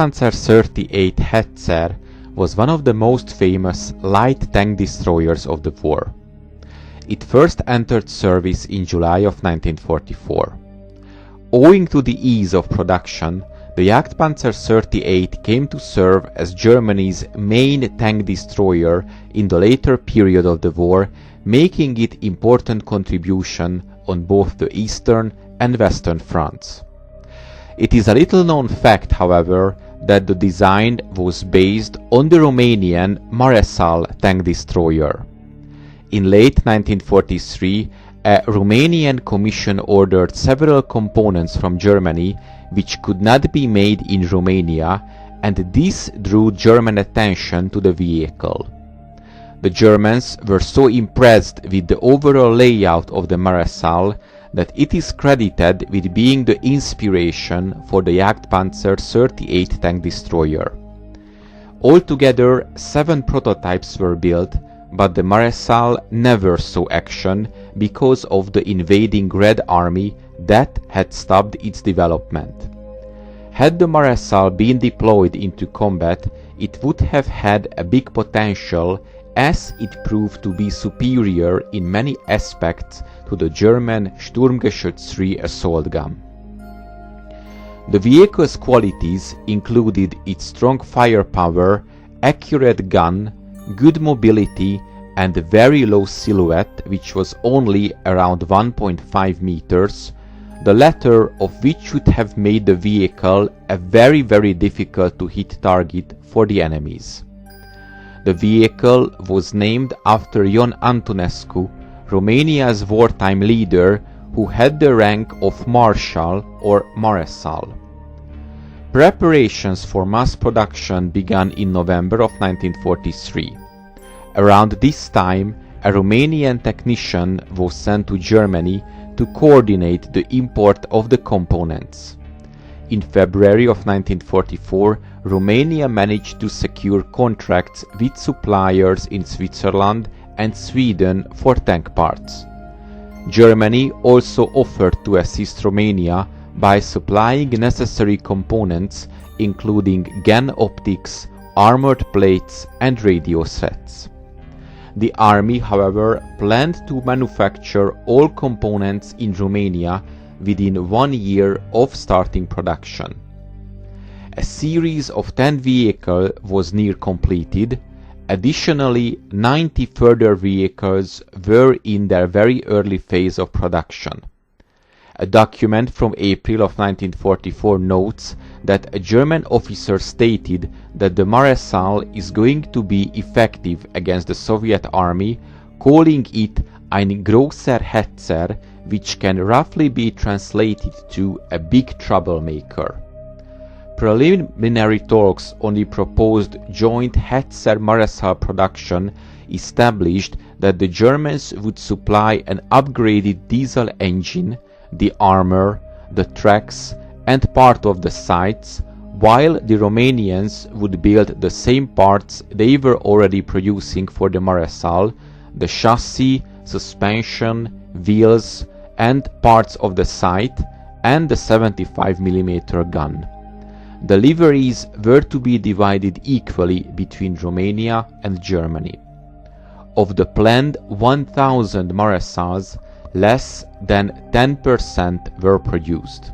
Jagdpanzer 38 Hetzer was one of the most famous light tank destroyers of the war. It first entered service in July of 1944. Owing to the ease of production, the Jagdpanzer 38 came to serve as Germany's main tank destroyer in the later period of the war, making it important contribution on both the eastern and western fronts. It is a little known fact, however, that the design was based on the Romanian Maresal tank destroyer. In late 1943, a Romanian commission ordered several components from Germany which could not be made in Romania, and this drew German attention to the vehicle. The Germans were so impressed with the overall layout of the Maresal that it is credited with being the inspiration for the Jagdpanzer 38 tank destroyer. Altogether, 7 prototypes were built, but the Maresal never saw action because of the invading Red Army that had stopped its development. Had the Maresal been deployed into combat, it would have had a big potential, as it proved to be superior in many aspects to the German Sturmgeschütz III assault gun. The vehicle's qualities included its strong firepower, accurate gun, good mobility, and a very low silhouette, which was only around 1.5 meters, the latter of which would have made the vehicle a very difficult to hit target for the enemies. The vehicle was named after Ion Antonescu, Romania's wartime leader, who had the rank of Marshal or Maresal. Preparations for mass production began in November of 1943. Around this time, a Romanian technician was sent to Germany to coordinate the import of the components. In February of 1944, Romania managed to secure contracts with suppliers in Switzerland and Sweden for tank parts. Germany also offered to assist Romania by supplying necessary components, including gun optics, armored plates, and radio sets. The army, however, planned to manufacture all components in Romania within 1 year of starting production. A series of 10 vehicles was near completed. Additionally, 90 further vehicles were in their very early phase of production. A document from April of 1944 notes that a German officer stated that the Maresal is going to be effective against the Soviet army, calling it ein großer Hetzer, which can roughly be translated to a big troublemaker. Preliminary talks on the proposed joint Hetzer-Maresal production established that the Germans would supply an upgraded diesel engine, the armor, the tracks, and part of the sights, while the Romanians would build the same parts they were already producing for the Maresal, the chassis, suspension, wheels, and parts of the sight, and the 75mm gun. Deliveries were to be divided equally between Romania and Germany. Of the planned 1,000 Maresals, less than 10% were produced.